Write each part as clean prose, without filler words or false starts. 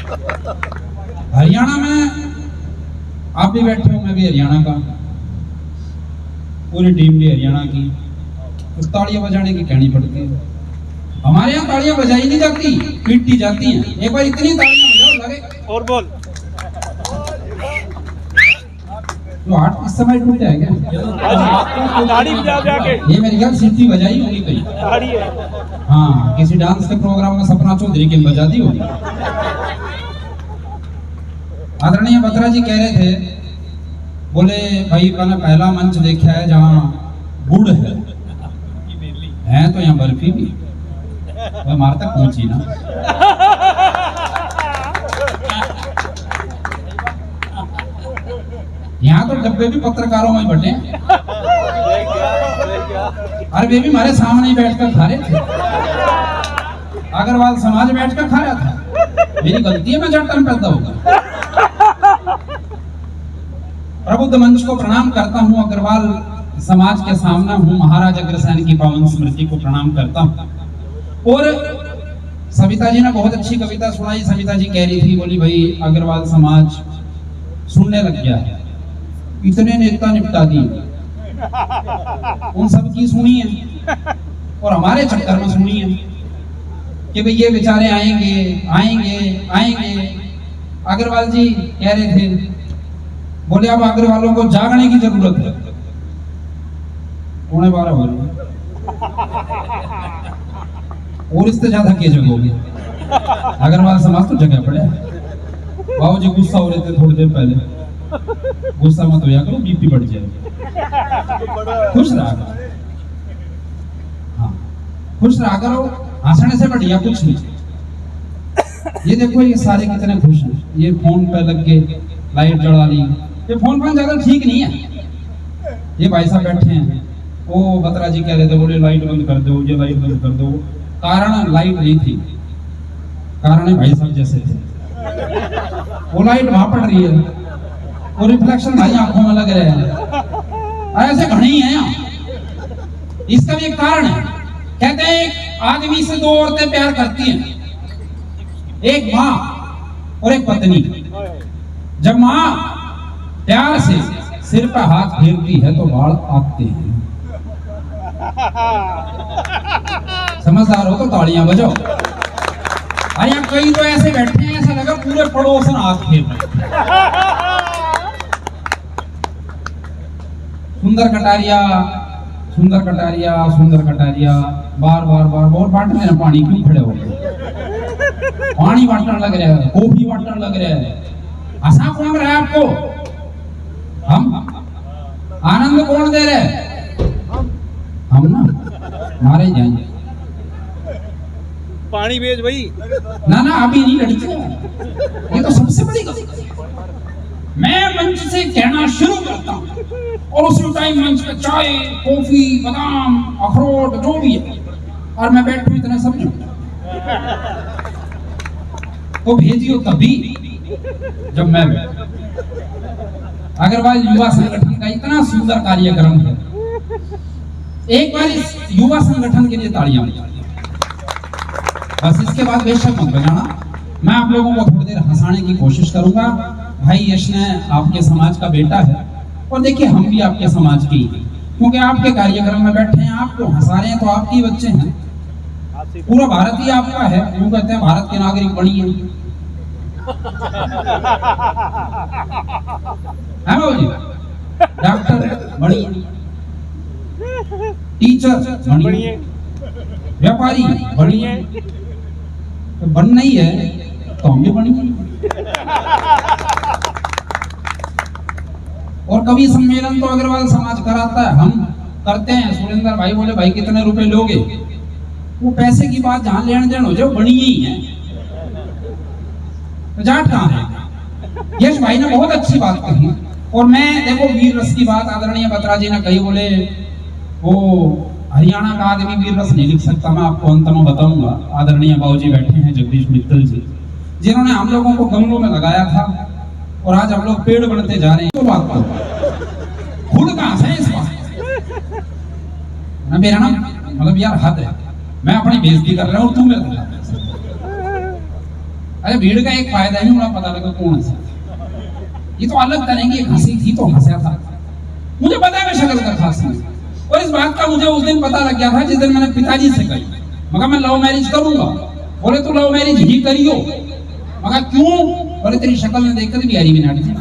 हरियाणा में आप भी बैठे हो, मैं भी हरियाणा का, पूरी टीम भी हरियाणा की, तो तालियां बजाने की कहनी पड़ती है। हमारे यहाँ तालियां बजाई नहीं जाती, पीटी जाती हैं। एक बार इतनी तालियां बजाओ लगे और बोल। तो हाथ इस समय टूट जाएगा। ताड़ी बजा बजा के ये मेरी ख्याल सीटी बजाई होगी कहीं। ताड़ी है। हाँ, किसी डांस के प्रोग्राम में सपना चौधरी की बजा दी होगी। आदरणीय बत्रा जी कह रहे थे, बोले भाई मैंने पहला मंच देखा है जहाँ गुड़ है तो यहाँ बर्फी भी हमारे तक पहुंची ना। यहाँ तो डब्बे भी पत्रकारों में बटे। अरे वे भी हमारे सामने ही बैठकर खा रहे थे। अग्रवाल समाज बैठकर खा रहा था। मेरी गलती है, मैं जटन पैदा होगा। प्रबुद्ध मंच को प्रणाम करता हूँ, अग्रवाल समाज के सामने हूँ, महाराज अग्रसेन की पावन स्मृति को प्रणाम करता हूँ। और सविता जी ने बहुत अच्छी कविता सुनाई। सविता जी कह रही थी, बोली भाई अग्रवाल समाज सुनने लग गया है, इतने नेता निपटा दिए, उन सब की सुनी है और हमारे चक्कर में सुनी है कि भाई ये बेचारे आएंगे आएंगे आएंगे। अग्रवाल जी कह रहे थे, बोले अब अग्रवालों को जागने की जरूरत है। 12:15 हो रही और इससे ज्यादा क्या जगोगे। अग्रवाल समाज तो जगह पड़े। बाबू जी गुस्सा हो रहे थे थोड़ी देर पहले, गुस्सा मत होया करो, बीपी बढ़ जाएगी। खुश रहा करो, हाँ खुश रहा करो, हंसने से बढ़िया कुछ नहीं। ये देखो ये सारे कितने खुश हैं, ये फोन पे लग के लाइट जला ली। ये फोन पर ज्यादा ठीक नहीं है। ये भाई साहब बैठे हैं, वो बत्रा जी कह रहे थे, बोले लाइट बंद कर दो, ये लाइट बंद कर दो। कारण लाइट नहीं थी, कारण भाई साहब जैसे थे। वो लाइट वहां पड़ रही है, वो रिफ्लेक्शन भाई आंखों में लग रहे हैं। ऐसे घने ही हैं यहाँ। इसका भी एक कारण है। कहते हैं एक आदमी से दो औरतें प्यार करती हैं, एक माँ और एक पत्नी। जब माँ प्यार से सिर पर हाथ फेरती है तो बाल आते हैं। समझदार हो तो तालियां बजाओ। अरे यहाँ कई तो ऐसे बैठे हैं, ऐसा लगा पूरे पड़ोसन हाथ फेर रहे। सुंदर कटारिया सुंदर कटारिया सुंदर कटारिया, बार बार बार बहुत बांट रहे हैं। पानी क्यों खड़े हो गए? पानी बांटने लग रहा है, कॉफी बांटने लग रहा है। हंसा कौन रहा है आपको? हम। आनंद कौन दे रहे? हम ना, मारे जाएंगे। पानी भेज भाई। ना ना अभी नहीं लड़के, ये तो सबसे बड़ी गलती है। मैं मंच से कहना शुरू करता हूँ और उसी टाइम मंच पे चाय कॉफी बादाम अखरोट जो भी है, और मैं बैठूं इतना समझो तो भेजियो तभी जब मैं अग्रवाल युवा संगठन का इतना सुंदर कार्यक्रम है। एक बार इस युवा संगठन के लिए तालियां बजाइए। बस इसके बाद बेशक मत बजाना। मैं आप लोगों को थोड़ी देर हंसाने की कोशिश करूंगा। भाई यशने आपके समाज का बेटा है और देखिए हम भी आपके समाज की, क्योंकि आपके कार्यक्रम में बैठे हैं, आपको हंसा रहे हैं तो आपके बच्चे हैं। पूरा भारत ही आपका है, यूं कहते हैं भारत के नागरिक बनिए। है बाबू जी, डॉक्टर बनिए, टीचर बनिए, व्यापारी बनिए। तो बनना ही है तो हम भी बनिए। और कभी सम्मेलन तो अग्रवाल समाज कराता है, हम करते हैं। सुरेंद्र भाई बोले भाई कितने रुपए लोगे? वो पैसे की बात जहां लेन देन हो जाए बनी ही है, तो जाट कहां है? यश भाई ने बहुत अच्छी बात कही। और मैं देखो वीर रस की बात आदरणीय बत्रा जी ने कही, बोले वो हरियाणा का आदमी वीर रस नहीं लिख सकता। मैं आपको अंत में बताऊंगा। आदरणीय बाबूजी बैठे हैं जगदीश मित्तल जी, जिन्होंने हम लोगों को गमलों में लगाया था और आज हम लोग पेड़ बनते जा रहे हैं। तो बात को खुद कहां से इस बात ना, मेरा ना मतलब यार हद है। मैं अपनी बेइज्जती कर रहा हूं और तू मेरे अरे भीड़ का एक फायदा नहीं, उन्हें पता लगा कौन हंसा। ये तो अलग करेंगे, एक हंसी थी तो हंसा था, मुझे पता है मैं शक्ल का खास नहीं। और इस बात का मुझे उस दिन पता लग गया था जिस दिन मैंने पिताजी से कही, मगर मैं लव मैरिज करूंगा। बोले तू लव मैरिज ही करियो। मगर क्यों? बोले तेरी शक्ल में देखकर भी हरी बिनाटी थी।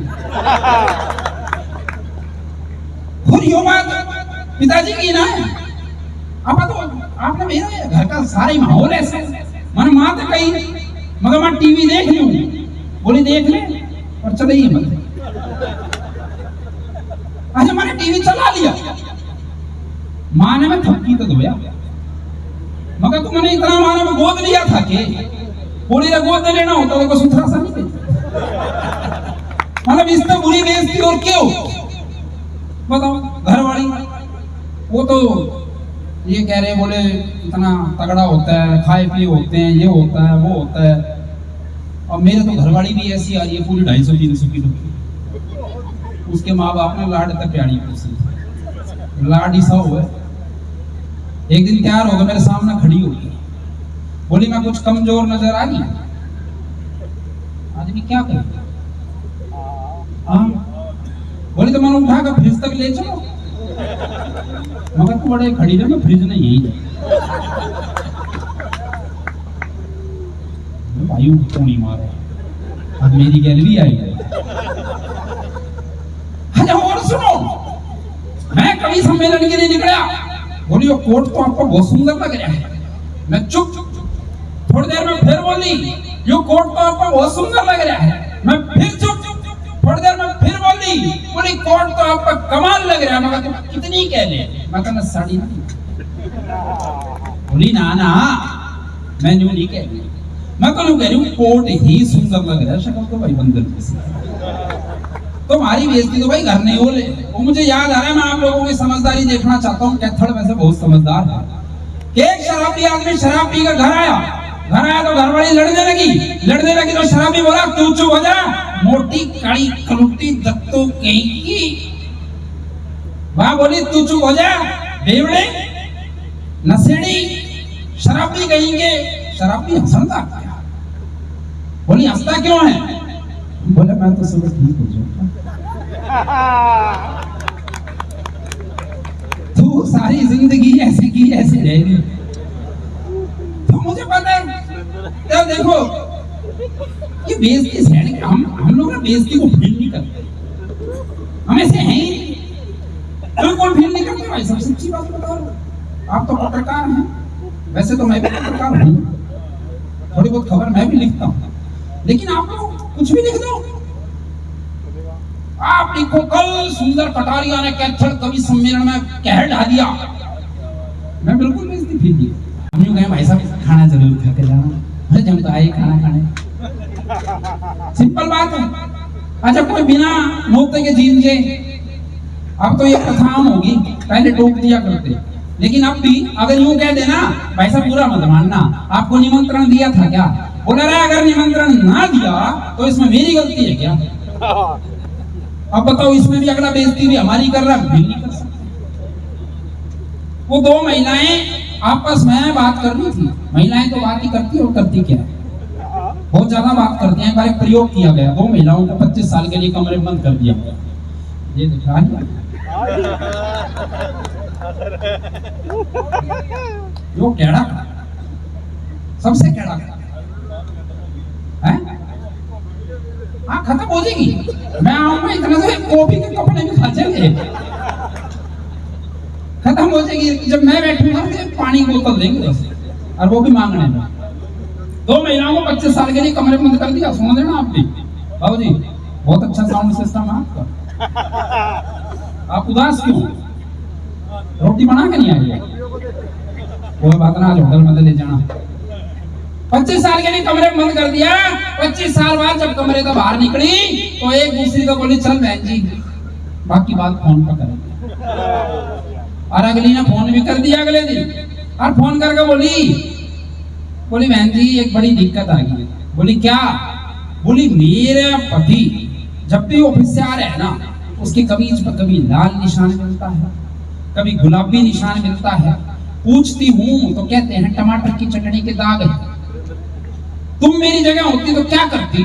और यो बात पिताजी की ना है, आप तो आपने मेरा घर का सारे माहौल ऐसा मन मां तो कही, मगर मैं टीवी देख लूं। बोली देख ले और चले ही मत। अच्छा मैंने टीवी चला लिया, माँ ने मैं थपकी तो धोया, मगर तुमने इतना माने में गोद लिया था कि बोली रे गोद लेना होता तो सुथरा सा नहीं देता। मतलब इससे बुरी बेइज्जती और क्यों बताओ। घर वाली वो तो ये कह रहे, बोले इतना तगड़ा होता है, खाए पिए होते हैं, ये होता है वो होता है। और मेरे तो घरवाली भी ऐसी आ रही है पूरी 250-300 किलो की। उसके माँ बाप ने लाड तक प्यारी पूछी, लाड ही सा हुआ। एक दिन तैयार होगा मेरे सामने खड़ी होगी, बोली मैं कुछ कमजोर नजर आ रही। आदमी क्या करे? हाँ बोली तो मैंने उठा कर फ्रिज तक ले चलो। मगर तू बड़े खड़ी रहे, मैं फ्रिज नहीं यही भाई क्यों नहीं मारे, अब मेरी गैलरी आई है। अच्छा और सुनो, मैं कवि सम्मेलन के लिए निकला, बोली वो कोट तो आपको बहुत सुंदर लग रहा है। मैं चुप, थोड़ी देर में फिर बोली यो कोट तो आपको बहुत सुंदर लग रहा है। मैं फिर चुप, थोड़ी देर में फिर बोली कोट तो आपका कमाल लग रहा है, मगर तुम कितनी कह ले? मैं कहना साड़ी नहीं। बोली ना ना मैं यूं नहीं कह रही, मैं तो कह रही हूँ कोट ही सुंदर लग रहा है, शक्ल तो भाई बंदर जैसी। तुम्हारी बेइज्जती तो भाई घर नहीं हो ले। वो मुझे याद आ रहा है, मैं आप लोगों की समझदारी देखना चाहता हूँ। कैथड़ वैसे बहुत समझदार है कि एक शराबी आदमी शराब पीकर घर आया तो घरवाली लड़ने लगी तो शराबी बोला तू चुप हो जा, मोटी काली कलुटी दत्तो कहीं की। वहां बोली तू चुप हो जा बेवड़े नशेड़ी शराबी कहेंगे। शराबी हंसता क्या? बोली हंसता क्यों है? बोले मैं तो सुबह ठीक हो जाऊंगा। तू सारी जिंदगी ऐसे की ऐसे रहेगी। तो मुझे पता है, तो देखो ये बेइज्जती सहने, हम लोग ना बेइज्जती को फील नहीं करते, हम ऐसे हैं ही बिल्कुल फील नहीं करते भाई। सब सच्ची बात बता रहा हूं, आप तो पत्रकार हैं, वैसे तो मैं भी पत्रकार हूं, थोड़ी बहुत खबर मैं भी लिखता हूं, लेकिन आप लोग कुछ भी लिख दो। आप लिखो कल सुंदर कटारिया ने कैथड़ कवि सम्मेलन में कहर ढा दिया, मैं बिल्कुल बेइज्जती फील नहीं। हम यूं कहें भाई साहब खाना जरूर खा के जाना, हम तो आए खाना खाने, सिंपल बात है। अच्छा कोई बिना नोते के जीन के, अब तो ये कथा आम होगी, पहले टोक दिया करते, लेकिन अब भी अगर यूं कह देना भाई साहब पूरा मत मानना, आपको निमंत्रण दिया था क्या? बोला रहा अगर निमंत्रण ना दिया तो इसमें मेरी गलती है क्या? अब बताओ, इसमें भी अगला बेइज्जती भी हमारी कर रहा है, भी नहीं कर सकते। वो दो महिलाएं आपस में बात कर रही थी। महिलाएं तो बात ही करती और करती क्या है, बहुत ज्यादा बात करती हैं। एक प्रयोग किया गया, दो महिलाओं को 25 साल के लिए कमरे में बंद कर दिया गया। ये दिख रहा है जो कैड़ा सबसे कैड़ा है, हाँ खत्म हो जाएगी। मैं आऊंगा इतना से कॉफी के कपड़े भी खा जाएंगे, खत्म हो जाएगी। जब मैं बैठूंगा तो पानी की बोतल देंगे और वो भी मांगने में। दो महिलाओं को 25 साल के लिए कमरे में बंद कर दिया। सुन देना आप भी बाबू जी, बहुत अच्छा साउंड सिस्टम है आपका। आप उदास क्यों? रोटी बना के नहीं आई है? वो बात ना, आज होटल में ले जाना। 25 साल के लिए कमरे में बंद कर दिया। 25 साल बाद जब कमरे से बाहर निकली तो एक दूसरी को बोली चल बहन जी बाकी बात फोन पर करेंगे। और अगली ने फोन भी कर दिया अगले दिन, और फोन करके बोली बहन जी एक बड़ी दिक्कत आ गई। बोली क्या? बोली मेरे पति जब भी ऑफिस से आ रहे हैं ना, उसकी कमीज पर कभी लाल निशान मिलता है, कभी गुलाबी निशान मिलता है। पूछती हूँ तो कहते हैं टमाटर की चटनी के दाग है। तुम मेरी जगह होती तो क्या करती?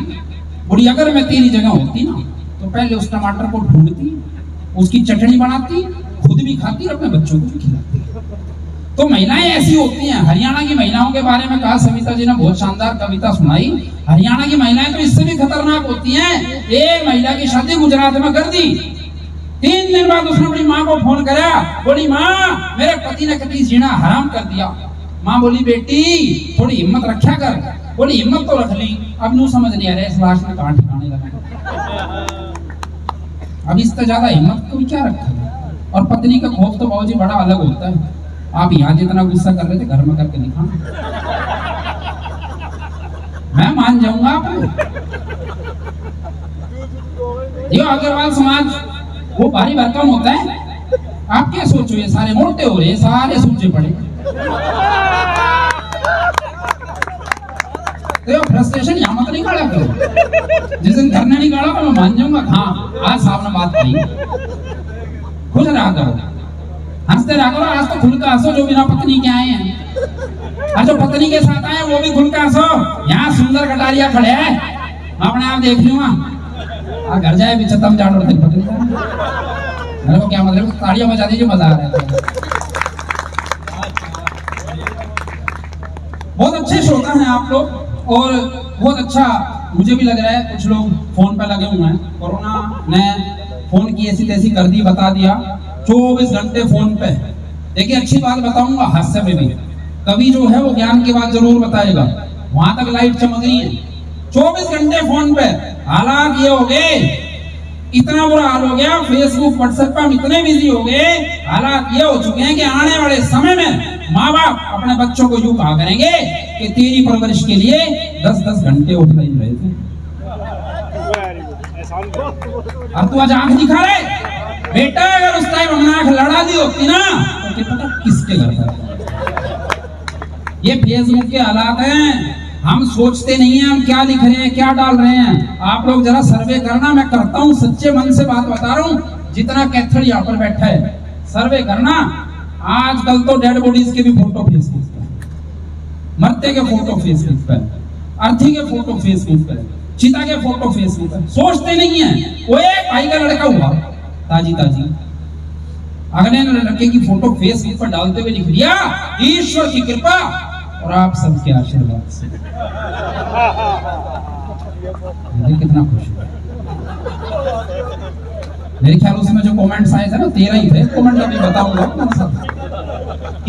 बोली अगर मैं तेरी जगह होती ना तो पहले उस टमाटर को ढूंढती, उसकी चटनी बनाती, खुद भी खाती और अपने बच्चों को भी खिलाती। तो महिलाएं ऐसी होती हैं। हरियाणा की महिलाओं के बारे में कहा सविता जी ने, बहुत शानदार कविता सुनाई। हरियाणा की महिलाएं तो इससे भी खतरनाक होती हैं। एक महिला की शादी गुजरात में कर दी, 3 दिन बाद उसने अपनी माँ को फोन करा, बोली माँ मेरे पति ने कभी जीना हराम कर दिया। माँ बोली बेटी थोड़ी हिम्मत रखा कर। बोली हिम्मत तो रख ली, अब नू समझ नहीं आ रहा इस लाश में कहां ठिकाने लगा। अब इससे ज्यादा हिम्मत को क्या रखा है। और पत्नी का खौफ तो बाबूजी बड़ा अलग होता है। आप यहाँ जितना गुस्सा कर रहे थे घर में करके दिखा, मैं मान जाऊंगा आपको। ये अग्रवाल समाज वो भारी भरकम होता है। आप क्या सोचो, ये सारे मोटे हो रहे, सारे सूचे पड़े, तो फ्रस्ट्रेशन यहाँ मत नहीं काढ़ा करो। जिस दिन घर नहीं काढ़ा तो मैं मान जाऊंगा। हाँ आज साहब ने बात कही, खुश रहा करो, हंसते रहा करो। आज तो खुल कर हंसो जो बिना पत्नी के आए हैं, और जो पत्नी के साथ आए वो भी खुल कर हंसो। यहाँ सुंदर कटारिया खड़े हैं, अपने आप देख लूंगा। घर जाए भी छतम जाट और पत्नी मेरे को क्या मतलब, ताड़ियां बजा दीजिए, मजा आ रहा है। बहुत अच्छे श्रोता हैं आप लोग और बहुत अच्छा मुझे भी लग रहा है। कुछ लोग फोन पे लगे हुए हैं। कोरोना ने फोन की ऐसी तैसी कर दी, बता दिया 24 घंटे फोन पे। देखिए अच्छी बात बताऊंगा, हास्य में भी कभी जो है वो ज्ञान की बात जरूर बताएगा। वहां तक लाइट चमक रही है, 24 घंटे फोन पे। हालात ये हो गए, इतना बुरा हाल हो गया, फेसबुक व्हाट्सएप पे हम इतने बिजी हो गए, हालात ये हो चुके हैं कि आने वाले समय में माँ बाप अपने बच्चों को यूं कहा करेंगे कि तेरी परवरिश के लिए 10-10 घंटे ऑफलाइन रहे थे, अब तू आज आंख दिखा रहे। बेटा अगर उस टाइम हमने आंख लड़ा दी होती ना तो क्या पता किसके घर पर। ये फेसबुक के हालात हैं। हम सोचते नहीं हैं हम क्या लिख रहे हैं, क्या डाल रहे हैं। आप लोग जरा सर्वे करना, मैं करता हूं, सच्चे मन से बात बता रहा हूं। जितना कैथल यहाँ पर बैठा है सर्वे करना। आजकल तो डेड बॉडीज के भी फोटो फेसबुक पर, मरते के फोटो फेसबुक पर, अर्थी के फोटो फेसबुक पर, चिता के फोटो फेसबुक पर। सोचते नहीं है। वो एक भाई का लड़का हुआ ताजी ताजी, अगले लड़के की फोटो फेसबुक पर डालते हुए लिख दिया ईश्वर की कृपा और आप सबके आशीर्वाद से। कितना खुश हुआ। मेरे ख्याल उसमें जो कमेंट्स आए थे ना 13 ही थे। कमेंट अभी बताऊंगा।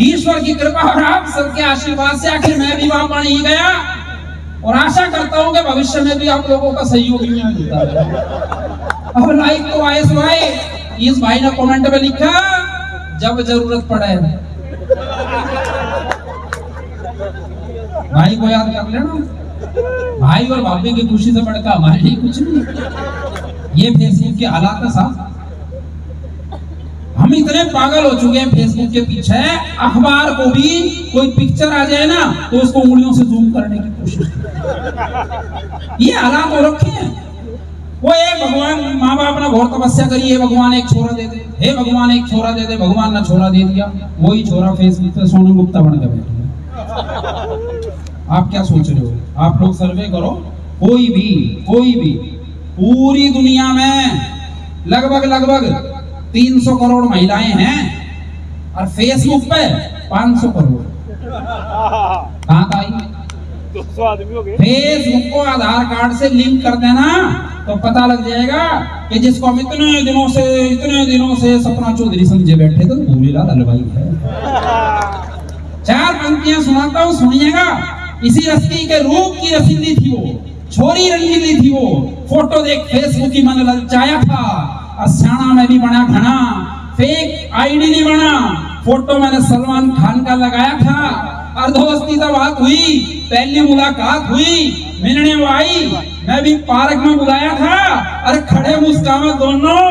ईश्वर की कृपा और आप सबके आशीर्वाद से आखिर मैं भी वहां बन ही गया और आशा करता हूं कि भविष्य में भी आप लोगों का सहयोग भी मिलता है। अब लाइक तो आए सो आए। इस भाई ने कमेंट में लिखा जब जरूरत पड़े भाई को याद कर लेना। भाई और भाभी की खुशी से बढ़कर हमारे लिए कुछ नहीं। ये फेसबुक के हालात है साहब। हम इतने पागल हो चुके हैं फेसबुक के पीछे। अखबार को भी कोई पिक्चर आ जाए ना तो उसको उंगलियों से जूम करने की कोशिश करते। ये हालात हो रखे हैं। वो एक भगवान, माँ बाप ने बहुत तपस्या करी है, भगवान एक छोरा दे दे, हे भगवान एक छोरा दे दे, भगवान ने छोरा दे दिया। वही छोरा फेसबुक पे सोनू गुप्ता बन के बैठे। आप क्या सोच रहे हो? आप लोग सर्वे करो। कोई भी पूरी दुनिया में लगभग 300 करोड़ महिलाएं हैं और फेसबुक पे 500 करोड़। कहां का आई? 200 आदमी हो गए। फेसबुक को आधार कार्ड से लिंक कर देना तो पता लग जाएगा कि जिसको हम इतने दिनों से सपना चौधरी समझे बैठे थे तो भूरीलाल हलवाई है। 4 पंक्तियां सुनाता हूं, सुनिएगा। इसी रस्ती के रूप की रसीदी थी वो, छोरी रंगीली थी वो, फोटो देख फेसबुक की मन ललचाया था। अस्याना में भी बना घना, फेक आईडी नहीं बना, फोटो मैंने सलमान खान का लगाया था। और दोस्ती से बात हुई, पहली मुलाकात हुई, मिलने वो आई, मैं भी पार्क में बुलाया था। अरे खड़े मुस्कावे दोनों,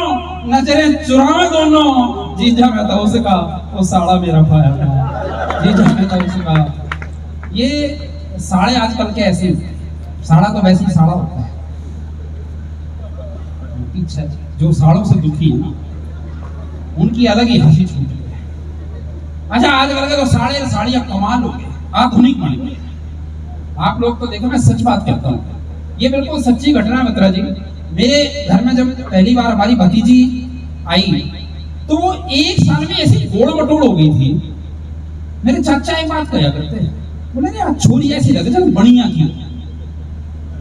नजरें चुरावे दोनों। जीजा मैं था उसका, वो साड़ा मेरा पाया था। जीजा मैं था उसका। ये साड़े आजकल के ऐसे, साड़ा तो वैसे ही साड़ा होता है। पीछे जो साड़ों से दुखी है ना, उनकी अलग ही हंसी छूटी है। अच्छा आजकल के तो साड़ियां कमाल हो गए, आधुनिक बन गए। आप लोग तो देखो, मैं सच बात कहता हूँ, ये बिल्कुल सच्ची घटना है मित्रा जी। मेरे घर में जब पहली बार हमारी भतीजी आई तो वो 1 साल में ऐसी गोड़ मटोड़ हो गई थी। मेरे चाचा एक बात कहा करते हैं, बोले यार छोरी ऐसी लगे चल बढ़िया की,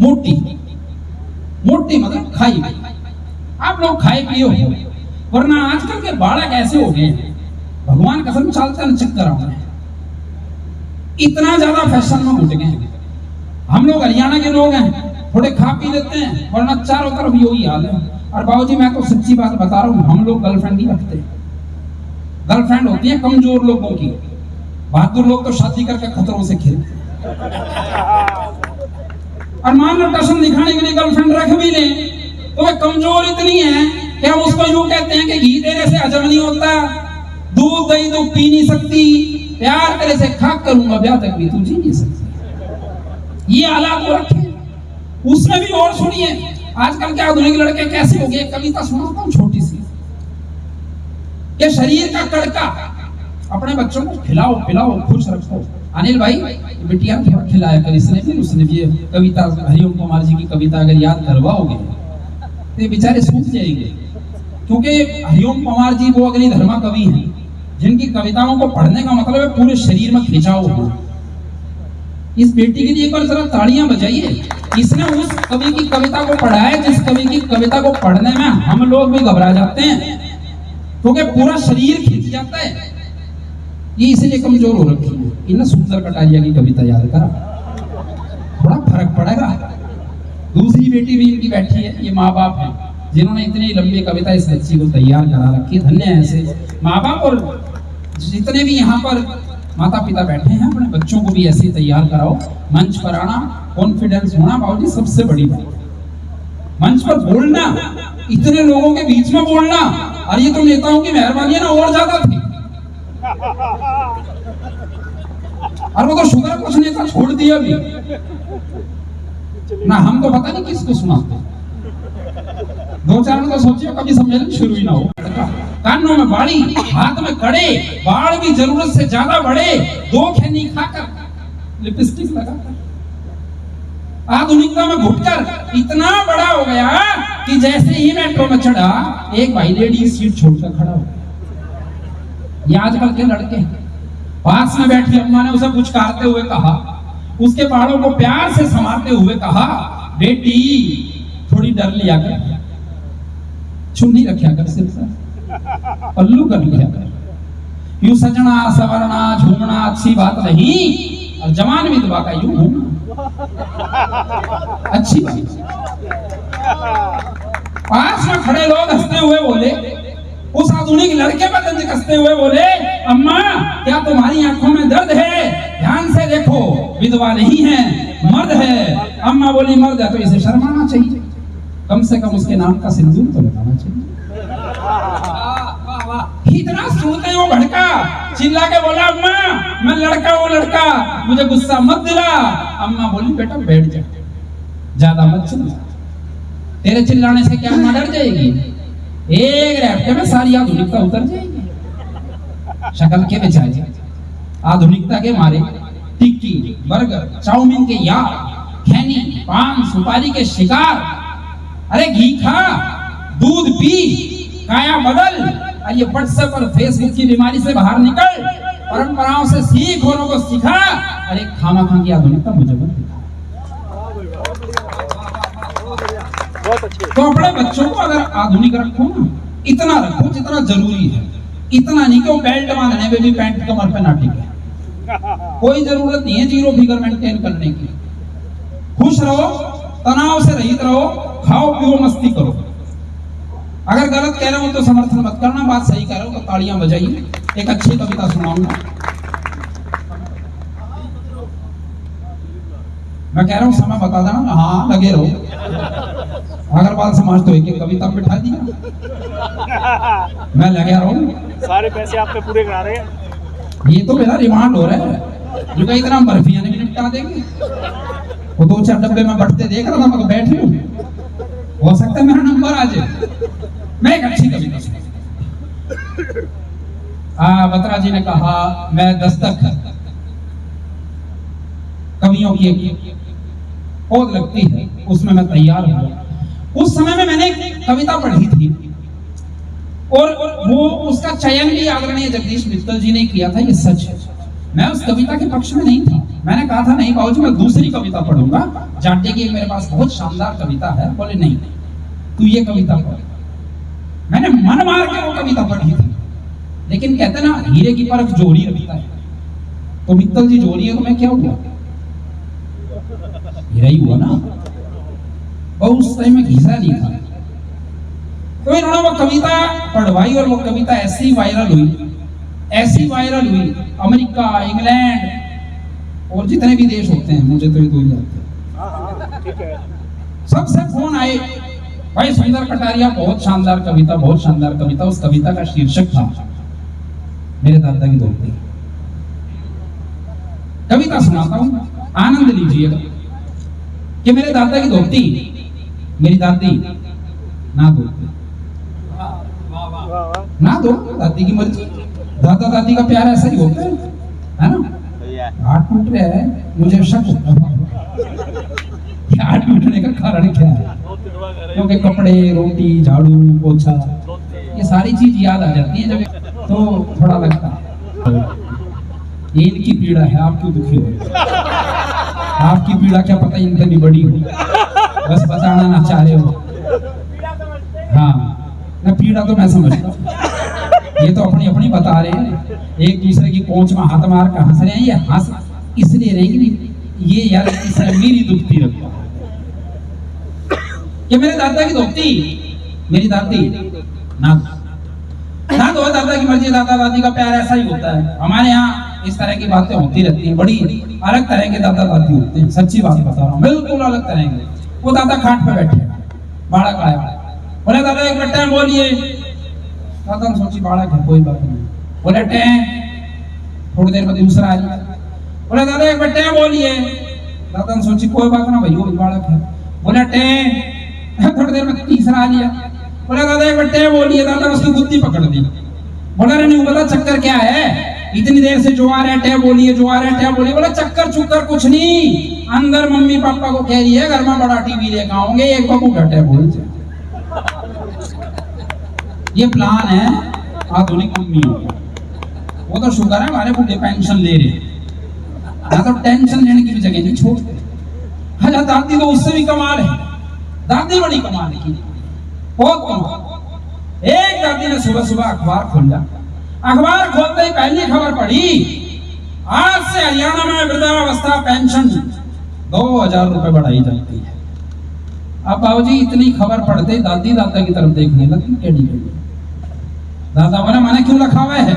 मोटी मोटी मतलब खाई। आप लोग खाए पिए हो, वरना आजकल के बालक ऐसे हो गए हैं, भगवान कसम चालते न चक्कर आ रहे हैं, इतना ज्यादा फैशन में घुट गए हैं। हम लोग हरियाणा के लोग हैं, थोड़े खा पी लेते हैं, वरना चारों तरफ यही हाल है। और बाबूजी मैं तो सच्ची बात बता रहा हूँ, हम लोग गर्लफ्रेंड नहीं रखते। गर्लफ्रेंड होती है कमजोर लोगों की, बहादुर लोग तो शादी करके खतरों से खेलते। और मान लो टसन दिखाने के लिए गर्लफ्रेंड रख भी ले तो वह कमजोर इतनी है कि हम उसको यूं कहते हैं कि घी देने से हजम नहीं होता, दूध दही तो पी नहीं सकती, प्यार तेरे से खाक करूंगा ब्याह तक भी तू जी नहीं सकती। ये हालात हो रखे। उसमें भी और सुनिए, आजकल के आधुनिक लड़के कैसे हो गए। कविता सुनाता हूं छोटी सी, कि शरीर का कड़का अपने बच्चों को खिलाओ पिलाओ खुश रखो। अनिल भाई बिटिया थोड़ा खिलाया कर, इसने भी उसने भी। कविता हरिओम कुमार जी की कविता अगर याद करवाओगे तो ये बेचारे सूख जाएंगे, क्योंकि हरिओम कुमार जी वो अगली धर्मा कवि हैं जिनकी कविताओं को पढ़ने का मतलब है पूरे शरीर में खिंचाव होना। इस बेटी के लिए एक बार जरा तालियां बजाइए। इसने उस कवि की कविता को पढ़ा है जिस कवि की कविता को पढ़ने में हम लोग भी घबरा जाते हैं, क्योंकि पूरा शरीर खिंच जाता है। ये इसलिए कमजोर हो रखी है। इन सुंदर कटारिया की कविता याद करा, थोड़ा फर्क पड़ेगा। दूसरी बेटी भी इनकी बैठी है, ये माँ बाप है जिन्होंने इतनी लंबी कविता इस बच्ची को तैयार करा रखी है। धन्य है ऐसे माँ बाप, और जितने भी यहाँ पर माता पिता बैठे हैं अपने बच्चों को भी ऐसे तैयार कराओ। मंच पर आना, कॉन्फिडेंस होना बाबूजी सबसे बड़ी बात। मंच पर बोलना, इतने लोगों के बीच में बोलना, और ये तो नेताओं की मेहरबानी है ना, और ज्यादा थी। और वो तो शुगर कुछ नेता छोड़ दिया भी ना, हम तो पता नहीं किसको सुनाते। 2-4 तो सोचिए कभी सम्मेलन शुरू ही ना हो। कानों में बाड़ी, हाथ में कड़े, बाल भी जरूरत से ज्यादा बड़े, 2 खैनी खाकर लिपस्टिक लगाकर, आधुनिकता में घुटकर इतना बड़ा हो गया कि जैसे ही मेट्रो में चढ़ा एक भाई लेडी सीट छोड़कर खड़ा हो गया। ये आजकल के लड़के, पास में बैठी अम्मा ने उसे पुचकारते हुए कहा, उसके बालों को प्यार से संभालते हुए कहा, बेटी थोड़ी डर लिया कर, चुन्नी रखा कर सिर पर, पल्लू कर लिया कर। यूं सजना सवरना झूमना अच्छी बात नहीं, और जवान विधवा का यूं घूमना अच्छी बात। पास में खड़े लोग हंसते हुए बोले, उस आधुनिक लड़के पर तंज कसते हुए बोले, अम्मा क्या तुम्हारी आंखों में दर्द है? ध्यान से देखो, विधवा नहीं है, मर्द है। अम्मा बोली, मर्द है तो इसे शर्माना चाहिए, कम से कम उसके नाम का सिंदूर तो लगाना चाहिए। इतना सुनते हो भड़का, चिल्ला के बोला, अम्मा मैं लड़का हूँ लड़का, मुझे गुस्सा मत दिला। अम्मा बोली, बेटा बैठ जा, ज्यादा मत चिल्ला, तेरे चिल्लाने से क्या अम्मा डर जाएगी? एक रैप्टे में सारी आधुनिकता उतर जाएगी। शक्ल के बेचारे आधुनिकता के मारे टिक्की बर्गर चाउमीन के यार, खैनी पान सुपारी के शिकार। अरे घी खा, दूध पी, काया बदल, और ये व्हाट्सएप और फेसबुक की बीमारी से बाहर निकल, परंपराओं से सीख, औरों को सिखा। अरे खामा खा की आधुनिकता मुझे मत दिखा। तो अपने बच्चों को अगर आधुनिक रखो ना, इतना रखो जितना जरूरी है, इतना नहीं कि वो बेल्ट बांधने में भी पैंट कमर पे ना टिके। कोई जरूरत नहीं है 0 फिगर मेंटेन करने की। खुश रहो, तनाव से रहित रहो, खाओ पियो मस्ती करो। अगर गलत कह रहे हो तो समर्थन मत करना, बात सही कह रहे हो तो तालियां बजाइए। एक अच्छी कविता सुनाऊंगा। मैं कह रहा हूं समय बता देना, हाँ लगे रहो। अगर बात समाज तो एक कविता बिठा दिया, मैं लगे रहूं। सारे पैसे आप पे पूरे करा रहे हैं। ये तो मेरा रिमांड हो रहा है, जो कई तरह बर्फियां नहीं निपटा देंगे। वो 2-4 डब्बे में बढ़ते देख रहा था, मैं बैठ लूं, हो सकता है मेरा नंबर आ जाए। मैं एक अच्छी कविता सुना। बत्रा जी ने कहा, मैं दस्तक कवियों कवियों की एक पौध लगती है, उसमें मैं तैयार हुआ। उस समय में मैंने एक कविता पढ़ी थी और वो उसका चयन भी आदरणीय जगदीश मित्तल जी ने किया था, ये सच है। मैं उस कविता के पक्ष में नहीं था, मैंने कहा था नहीं बाबूजी मैं दूसरी कविता पढ़ूंगा, जाटे की मेरे पास बहुत शानदार कविता है। बोले नहीं तू ये कविता पढ़। मैंने मन मार के वो कविता पढ़ी थी, लेकिन कहते ना हीरे की परख जोरी रखता है, तो मित्तल जी जोरी है तो मैं क्या हुआ, हीरा ही हुआ ना। और उस टाइम में घिसा नहीं था, तो इन्होंने वो कविता पढ़वाई और वो कविता ऐसी वायरल हुई, ऐसी वायरल हुई, अमेरिका, इंग्लैंड और जितने भी देश होते हैं, मुझे तो ये दो ही आते हैं, सबसे फोन आए, भाई सुंदर कटारिया बहुत शानदार कविता, बहुत शानदार कविता। उस कविता का शीर्षक था मेरे दादा की दोस्ती। कविता सुनाता हूं, आनंद लीजिएगा कि मेरे दादा की दोस्ती, मेरी दादी ना दो ना दो, दादी की मर्जी, दादा दादी का प्यार ऐसा ही होता है ना। हाथ टूट रहा है, मुझे शक होता है हाथ टूटने का कारण क्या है, क्योंकि कपड़े, रोटी, झाड़ू, पोछा, ये सारी चीज याद आ जाती है जब, तो थोड़ा लगता है ये इनकी पीड़ा है, आप क्यों दुखी हो, आपकी पीड़ा क्या पता इनसे भी बड़ी हो, बस बताना ना चाह रहे हो। हाँ ना, पीड़ा तो मैं समझता हूँ, ये तो अपनी अपनी बता रहे हैं, एक दूसरे की पहुंच में हाथ मार कर हंस रहे हैं। ये हंस इसलिए रहेंगे, ये यार इसलिए मेरी दुखती रखता कि मेरे दादा की दोस्ती, मेरी दादी ना दो, दादा की मर्जी, दादा दादी का प्यार ऐसा ही होता है। हमारे यहाँ इस तरह की बातें होती रहती हैं, बड़ी अलग तरह के दादा दादी होते हैं, सच्ची बात बता रहा हूँ, बिल्कुल अलग तरह के। वो दादा खाट पे बैठे, बालक आया, बोले दादा एक बेटा बोलिए। दादा ने सोची बालक है कोई बात नहीं, बोले टे, थोड़ी देर में दूसरा आ गया, बोले दादा एक बेटा बोलिए। दादा ने सोची कोई बात ना भाई, वो बालक है, बोले टे, थोड़ी देर में तीसरा आ गया, बोले दादा एक बेटा बोलिए। दादा ने उसकी गुत्ती पकड़ दी, बोला रे नहीं बोला चक्कर क्या है, इतनी देर से जो आ रहा है टे बोलिए, जो आ रहा है टे बोलिए। बोला चक्कर चुक्कर कुछ नहीं, अंदर मम्मी पापा को कह रही है घर में बड़ा टीवी लेकर आओगे, एक बाबू घटे बोल। ये प्लान है आधुनिक मम्मियों का। वो तो शुक्र है हमारे बूढ़े पेंशन ले रहे, ना तो टेंशन लेने की भी जगह नहीं छोड़ते। अच्छा दादी तो उससे भी कमाल है, दादी बड़ी कमाल की, बहुत कमाल। एक दादी ने सुबह सुबह अखबार खोला, अखबार खोलते ही पहली खबर पढ़ी, आज से हरियाणा में वृद्धावस्था पेंशन 2000 रुपए बढ़ाई जाती है। अब बाबूजी इतनी खबर पढ़ते दादी दादा की तरफ देखने लगी, टेढ़ी टेढ़ी। दादा बोले मैंने क्यों रखा हुआ है,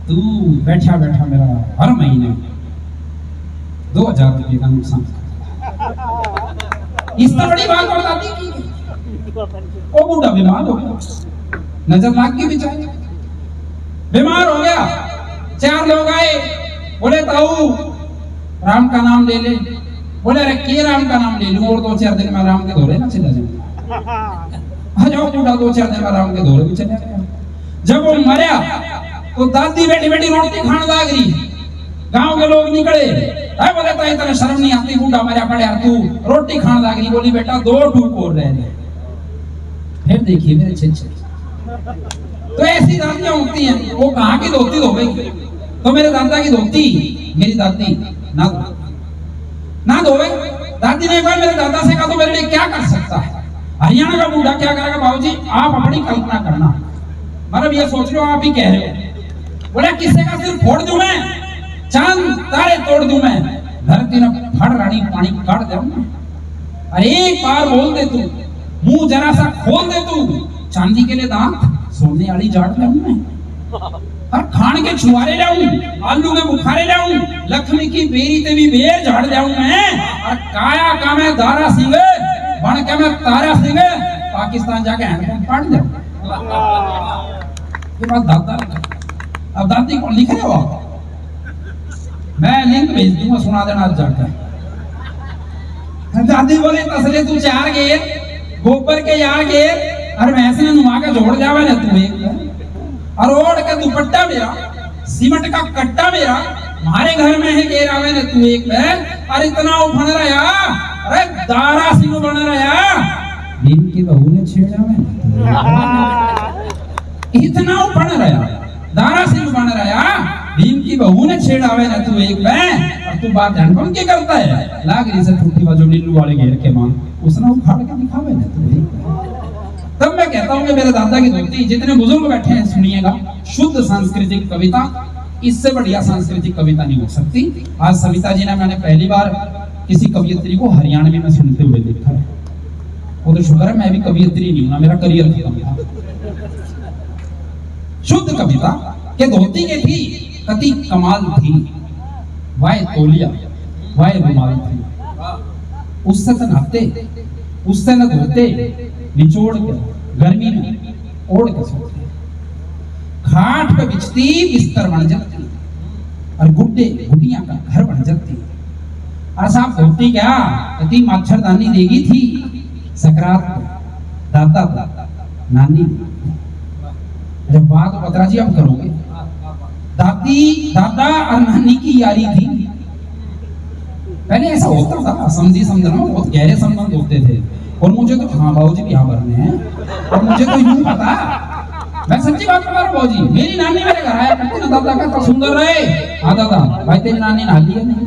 तू बैठा बैठा मेरा हर महीने 2000 रुपये का नुकसान। इससे बड़ी बात और दादी की, वो बूढ़ा बीमार हो गया, नजर लाग के बेचारे बीमार हो गया। 4 लोग आए, बोले ताऊ राम का नाम ले ले। बोले अरे के राम का नाम ले लूं, और 2-4 दिन में राम के दौरे ना चला जाऊंगा। जाओ बूढ़ा 2-4 दिन में राम के दौरे भी चले गया। जब वो मरा तो दादी बेटी बेटी रोटी खाने लग रही, गांव के लोग निकले, अरे बोले ताई तेरे शर्म नहीं आती, बूढ़ा मरा पड़े तू रोटी खाने लग रही। बोली बेटा 2 टूक और रह गए। फिर देखिए मेरे छे, तो ऐसी दादियां होती हैं, वो कहाँ की धोती धो गई। तो मेरे दादा की धोती, मेरी दादी ना धोवे। दादी ने एक बार मेरे दादा से कहा तो मेरे लिए क्या कर सकता है, हरियाणा का बूढ़ा क्या करेगा। बाबूजी आप अपनी कल्पना करना, मतलब ये सोच लो आप ही कह रहे हो। बोले किसी का सिर फोड़ दूं मैं, चांद तारे तोड़ दूं मैं, धरती न फड़ रानी पानी काट दे। अरे एक बार बोल दे तू, मुंह जरा सा खोल दे तू, चांदी के लिए दांत, सोने वाली जाट ले मैं, और खान के छुआरे लाऊं, आलू के बुखारे लाऊं, लक्ष्मी की बेरी ते भी बेर झाड़ जाऊं मैं, और काया का मैं दारा सिंह बन के मैं तारा सिंह पाकिस्तान जाके हैंडपंप पाट जाऊं। ये बात दादा ने कहा। अब दादी को लिख रहे हो आप, मैं लिंक भेज दूंगा, सुना देना आज जाकर। दादी बोले तसले तू 4 गेर गोबर के यार गेर, और भैंस ने नुमा के जोड़ जावे ना तू एक, और ओढ़ के दुपट्टा मेरा, सीमेंट का कट्टा मेरा, हमारे घर में है के रावे ने तू एक है और इतना उफन रहा अरे दारा सिंह बन रहा भीम की बहू ने छेड़ा में इतना उफन रहा दारा सिंह बन रहा भीम की बहू ने छेड़ावे ना तू एक में और तू बात ध्यान के करता है लाग रही से छुट्टी बाजू नीलू वाले घेर के मां उसने उखाड़ के दिखावे ना तू। तब मैं कहता हूं कि मेरे दादा की धोती जितने बुजुर्ग बैठे हैं सुनिएगा शुद्ध सांस्कृतिक कविता इससे बढ़िया सांस्कृतिक कविता नहीं हो सकती। आज सविता जी ने मैंने पहली बार किसी कवियत्री को हरियाणवी में सुनते हुए देखा है। वो तो शुक्र है मैं भी कवियत्री नहीं हूं ना मेरा करियर खत्म था। शुद्ध कविता के धोती के थी कति कमाल थी वाय तोलिया वाय रुमाल थी उससे तो नहाते उससे न धोते निचोड़ के गर्मी में ओढ़ के सोते खाट पे बिछती बिस्तर बन जाती और गुड्डे गुडियां का घर बन जाती। और साहब धोती क्या कति मच्छरदानी देगी थी सकरात दादा नानी। अरे बात बतरा जी अब करोगे दादी दादा और नानी की यारी थी। पहले ऐसा होता था समझी समझना बहुत गहरे संबंध होते थे और मुझे तो हाँ बाबूजी भी यहाँ भरने हैं और मुझे तो यूं पता मैं सच्ची बात बता रहा हूँ बाबूजी मेरी नानी मेरे घर आया करती ना दादा का तो सुंदर रहे हाँ दादा भाई तेरी नानी नहा ली है नहीं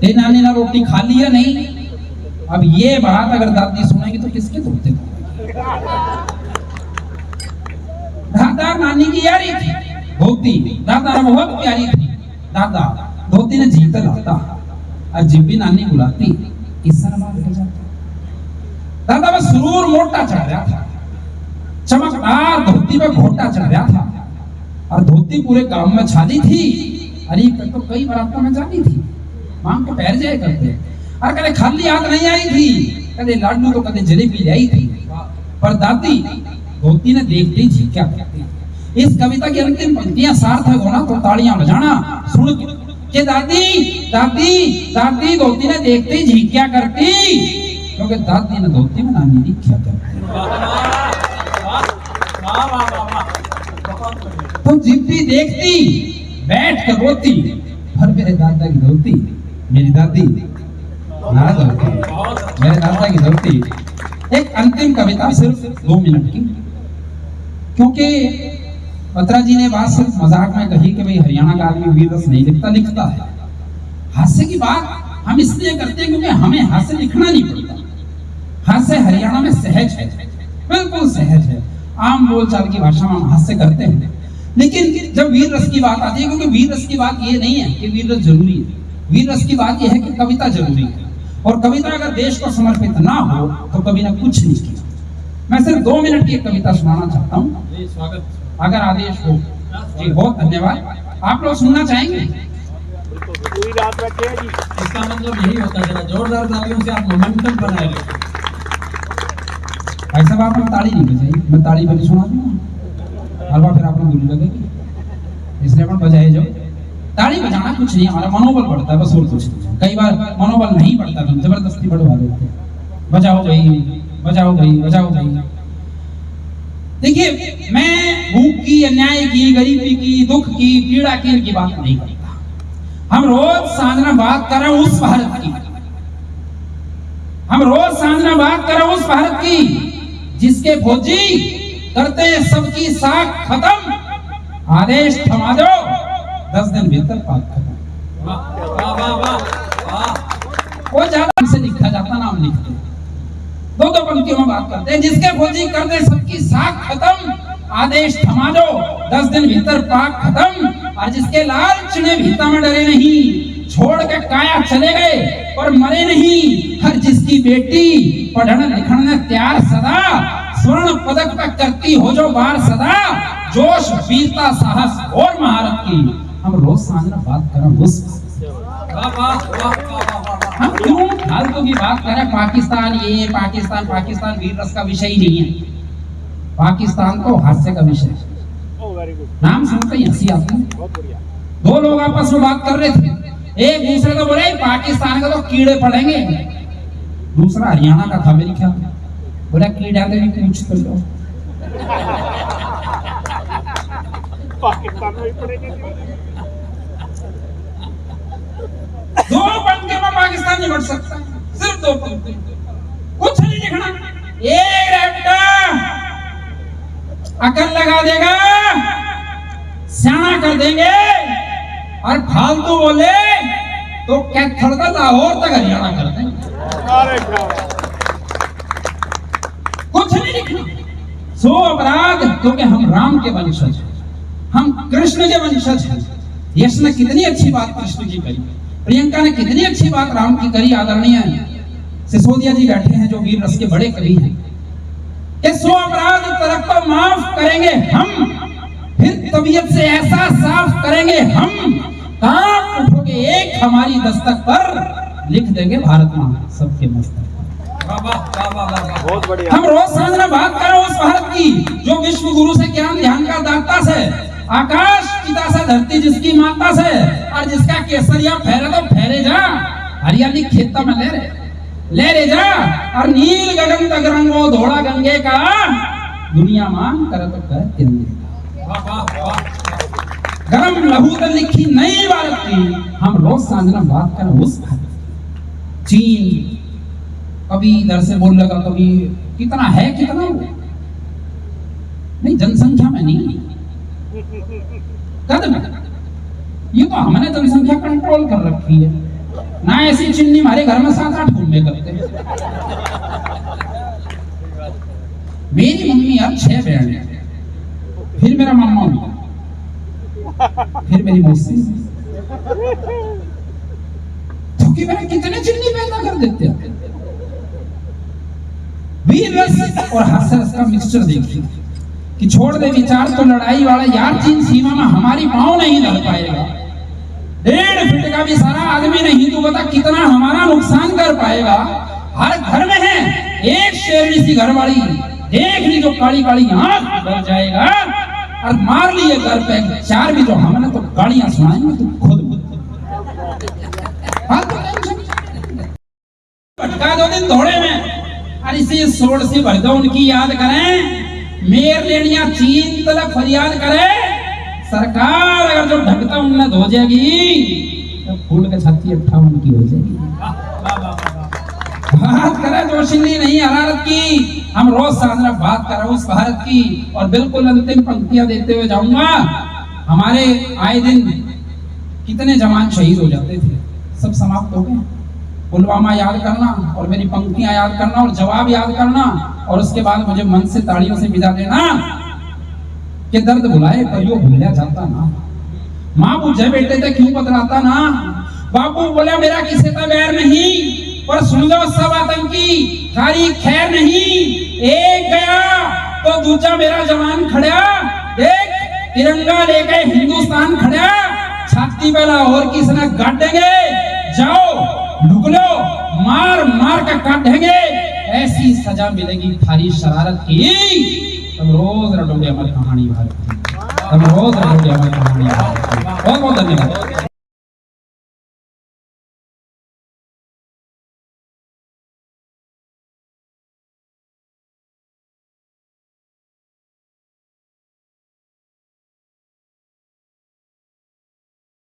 तेरी नानी ने रोटी खा ली है नहीं। अब ये बात अगर दादी सुनेगी तो किसके धोते दादा नानी की यारी थी धोती दादा बहुत प्यारी थी दादा धोती ने जीत लाता और जब भी नानी बुलाती किस्सा जाता दादा में सुरूर मोटा चढ़ रहा था चमकदार धोती में घोटा चढ़ रहा था और धोती पूरे गांव में छाली थी। अरे तो कई बार में जाती थी मांग के पैर जाए करते और कदे खाली हाथ नहीं आई थी कदे लाडू तो कदे जलेबी ले आई थी। पर दादी धोती ने देखते ही क्या कहती इस कविता की अंतिम पंक्तियां सार्थक होना तो तालियां बजाना सुन के दादी दादी दादी धोती ने देखते ही झींक्या करती क्योंकि दादी ने धोती में नानी दी क्या करती तो जिब्बी देखती बैठ कर रोती पर मेरे दादा की धोती मेरी दादी नाराज होती मेरे दादा की धोती। एक अंतिम कविता सिर्फ 2 मिनट की क्योंकि बत्रा जी ने बात सिर्फ मजाक में कही कि भाई हरियाणा का आदमी वीर रस नहीं लिखता है। हास्य की बात हम इसलिए करते हैं क्योंकि हमें हास्य लिखना नहीं पड़ता। हास्य हरियाणा में सहज है बिल्कुल सहज है आम बोलचाल की भाषा में हम हास्य करते हैं। लेकिन जब वीर रस की बात आती है क्योंकि वीर रस की बात ये नहीं है कि वीर रस जरूरी है वीर रस की बात यह है कि कविता जरूरी है और कविता अगर देश को समर्पित ना हो तो कवि ने कुछ नहीं किया। मैं सिर्फ 2 मिनट की एक कविता सुनाना चाहता हूँ स्वागत अगर आदेश हो। जी बहुत धन्यवाद। आप लोग सुनना चाहेंगे? पूरी रात बैठे हैं जी। इसका मतलब यही होता है जोरदार तालियों से आप मोमेंटम बनाए रखें। ऐसा बात में ताली नहीं बजाई मैं ताली बजी सुना दूंगा हर बार फिर आप लोग बोली लगेगी इसलिए अपन बजाए जाओ। ताली बजाना कुछ नहीं हमारा मनोबल बढ़ता है बस और कुछ नहीं। कई बार मनोबल नहीं बढ़ता तो जबरदस्ती बढ़वा देते हैं बजाओ भाई बजाओ भाई बजाओ भाई। देखिए मैं भूख की अन्याय की गरीबी की दुख की पीड़ा की इनकी बात नहीं करता। हम रोज सांझना बात कर रहे हैं उस भारत की हम रोज सांझना बात कर रहे हैं उस भारत की जिसके फौजी करते हैं सबकी साख खत्म आदेश थमा दो 10 दिन भीतर पाक खत्म। वो ज्यादा हमसे लिखा जाता नाम लिखते 2 पंक्तियों में बात करते हैं जिसके फौजी कर दे सबकी साख खत्म आदेश थमा दो 10 दिन भीतर पाक खत्म। और जिसके लाल चुने भीता में डरे नहीं छोड़ के काया चले गए पर मरे नहीं। हर जिसकी बेटी पढ़ने लिखने तैयार सदा स्वर्ण पदक पे करती हो जो बार सदा जोश वीरता साहस और महारत की। हम रोज सांझना बात करें उस हम क्यों फालतू की बात करें पाकिस्तान ये पाकिस्तान पाकिस्तान वीर रस का विषय ही नहीं है। पाकिस्तान तो हास्य का विषय है। नाम सुनते ही हंसी आती है। 2 लोग आपस में बात कर रहे थे एक दूसरे को बोले पाकिस्तान का तो कीड़े पड़ेंगे दूसरा हरियाणा का था मेरी ख्याल बोला कीड़ा के भी पूछ कर लो पाकिस्तान में पड़ेंगे पंक्तियों में पाकिस्तान निपट सकता है, सिर्फ 2 पंक्तियों, कुछ नहीं लिखना। एक रैप्टा अकल लगा देगा, सियाना कर देंगे, और फालतू बोले तो कैथल का लाहौर तक हरियाणा कर देंगे। अरे क्या कुछ नहीं लिखना। सो अपराध, क्योंकि हम राम के वंशज हैं, हम कृष्ण के वंशज हैं। यश ने कितनी अच्छी बात कृष्ण की करी, प्रियंका ने कितनी अच्छी बात राम की करी। आदरणीय सिसोदिया जी बैठे हैं जो वीर रस के बड़े कवि हैं, कि सो अपराध तरफ को माफ करेंगे हम, फिर तबीयत से ऐसा साफ करेंगे हम, कांप उठोगे एक हमारी दस्तक पर, लिख देंगे भारत मां सबके मस्तक पर। वाह वाह वाह वाह वाह। बहुत बढ़िया। हम रोज सांझ में बात करें उस भारत की जो विश्व गुरु से ज्ञान ध्यान का दाता से, आकाश पिता से, धरती जिसकी माता से, और जिसका केसरिया फहरे तो फहरे जा, हरियाली खेता में ले रे जा, और नील गगन तक रंगो धोड़ा गंगे का, दुनिया मान करे तो कर तिरंगे। वाह वाह वाह। गरम लहू तो लिखी नई भारत की, हम रोज सांझ में बात करें उस भारत। चीन कभी इधर से बोल लगा, कभी कितना है, कितना वो नहीं, जनसंख्या में नहीं, कद में। ये तो हमने जनसंख्या कंट्रोल कर रखी है ना। ऐसी चिन्नी हमारे घर में 7-8 घूमे करते हैं। मेरी मम्मी अब 6 बहन है, फिर मेरा मामा हुआ, फिर मेरी मौसी, तो कि मेरा कितने चिन्नी पैदा कर देते हैं। वीर रस और हास्य रस का मिक्सचर देखिए कि छोड़ दे विचार तो लड़ाई वाला यार, चीन सीमा में हमारी पांव नहीं लड़ पाएगा। 1.5 फीट का भी सारा आदमी नहीं, तू बता कितना हमारा नुकसान कर पाएगा। हर घर में है एक शेरनी सी घरवाली, देख ली जो काली काली आंख डर जाएगा, और मार लिए घर पे 4 भी जो हमने तो गालियां सुनाएंगे तू खुद भटका 2 दिन थोड़े में, और इसी सोड़ से भर दो उनकी याद करें, मेर लेनिया चीन तलक फरियाद करे। सरकार अगर जो ढकता उन्नत हो जाएगी तो फूल के छाती 58 की हो जाएगी। बात करें जोशीली नहीं हरारत की, हम रोज साझा बात कर रहे उस भारत की। और बिल्कुल अंतिम पंक्तियां देते हुए जाऊंगा। हमारे आए दिन कितने जवान शहीद हो जाते थे, सब समाप्त हो गए। पुलवामा याद करना और मेरी पंक्तियां याद करना और जवाब याद करना, और उसके बाद मुझे मन से तालियों से विदा देना कि दर्द भुलाए पर यो भूला जाता ना। माँ पूछे बेटे थे क्यों बतलाता ना, बापू बोला मेरा किसी का बैर नहीं, पर सुन लो सब आतंकी खाली खैर नहीं। एक गया तो दूसरा मेरा जवान खड़ा, देख तिरंगा लेके हिंदुस्तान खड़ा, छाती पे लाहौर की सनक गाड़ेंगे, जाओ लुक लो, मार मार कर काटेंगे, ऐसी सजा मिलेगी थारी शरारत की। तुम रोज रटोगे हमारी कहानी भारत की, तुम रोज रटोगे हमारी कहानी भारत की। बहुत बहुत धन्यवाद।